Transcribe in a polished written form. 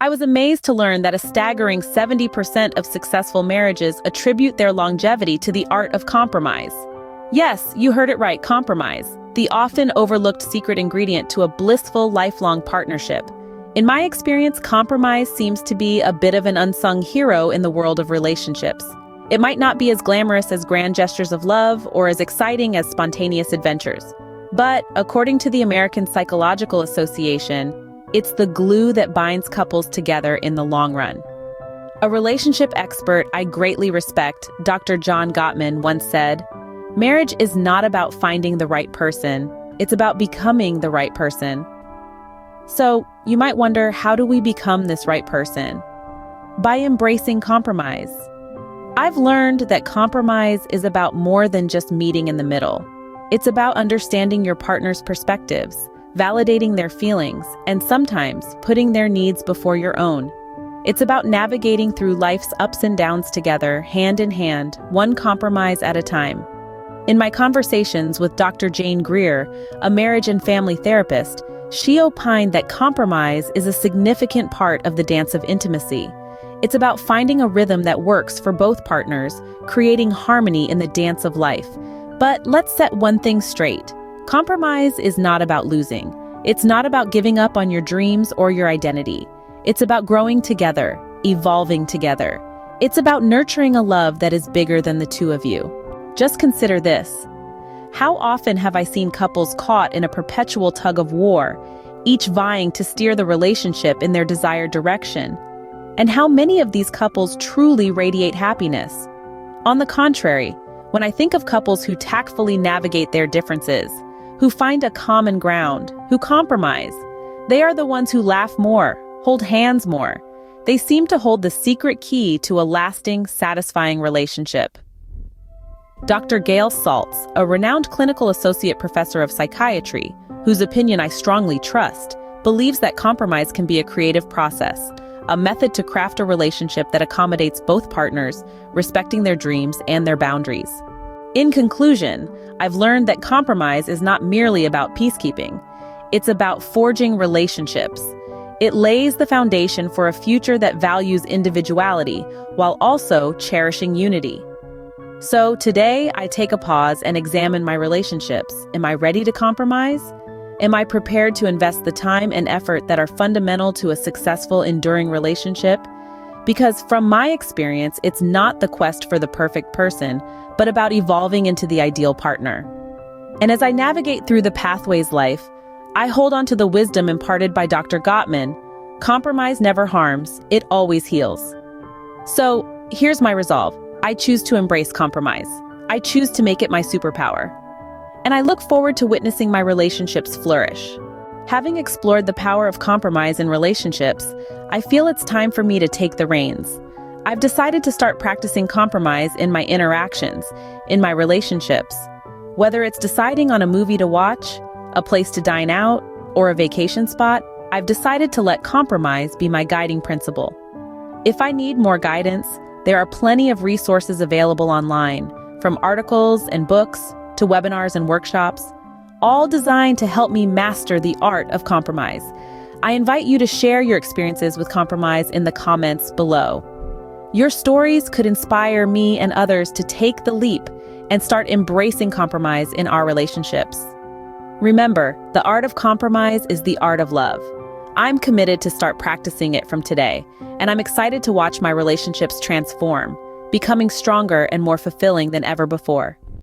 I was amazed to learn that a staggering 70% of successful marriages attribute their longevity to the art of compromise. Yes, you heard it right, compromise, the often overlooked secret ingredient to a blissful, lifelong partnership. In my experience, compromise seems to be a bit of an unsung hero in the world of relationships. It might not be as glamorous as grand gestures of love or as exciting as spontaneous adventures. But, according to the American Psychological Association, it's the glue that binds couples together in the long run. A relationship expert I greatly respect, Dr. John Gottman, once said, "Marriage is not about finding the right person, it's about becoming the right person." So, you might wonder, how do we become this right person? By embracing compromise. I've learned that compromise is about more than just meeting in the middle. It's about understanding your partner's perspectives, validating their feelings, and sometimes putting their needs before your own. It's about navigating through life's ups and downs together, hand in hand, one compromise at a time. In my conversations with Dr. Jane Greer, a marriage and family therapist, she opined that compromise is a significant part of the dance of intimacy. It's about finding a rhythm that works for both partners, creating harmony in the dance of life. But let's set one thing straight. Compromise is not about losing. It's not about giving up on your dreams or your identity. It's about growing together, evolving together. It's about nurturing a love that is bigger than the two of you. Just consider this. How often have I seen couples caught in a perpetual tug of war, each vying to steer the relationship in their desired direction? And how many of these couples truly radiate happiness? On the contrary, when I think of couples who tactfully navigate their differences, who find a common ground, who compromise, they are the ones who laugh more, hold hands more. They seem to hold the secret key to a lasting, satisfying relationship. Dr. Gail Saltz, a renowned clinical associate professor of psychiatry, whose opinion I strongly trust, believes that compromise can be a creative process, a method to craft a relationship that accommodates both partners, respecting their dreams and their boundaries. In conclusion, I've learned that compromise is not merely about peacekeeping. It's about forging relationships. It lays the foundation for a future that values individuality while also cherishing unity. So today, I take a pause and examine my relationships. Am I ready to compromise? Am I prepared to invest the time and effort that are fundamental to a successful, enduring relationship? Because from my experience, it's not the quest for the perfect person, but about evolving into the ideal partner. And as I navigate through the pathways life, I hold on to the wisdom imparted by Dr. Gottman. Compromise never harms, it always heals. So here's my resolve. I choose to embrace compromise. I choose to make it my superpower. And I look forward to witnessing my relationships flourish. Having explored the power of compromise in relationships, I feel it's time for me to take the reins. I've decided to start practicing compromise in my interactions, in my relationships. Whether it's deciding on a movie to watch, a place to dine out, or a vacation spot, I've decided to let compromise be my guiding principle. If I need more guidance, there are plenty of resources available online, from articles and books to webinars and workshops, all designed to help me master the art of compromise. I invite you to share your experiences with compromise in the comments below. Your stories could inspire me and others to take the leap and start embracing compromise in our relationships. Remember, the art of compromise is the art of love. I'm committed to start practicing it from today, and I'm excited to watch my relationships transform, becoming stronger and more fulfilling than ever before.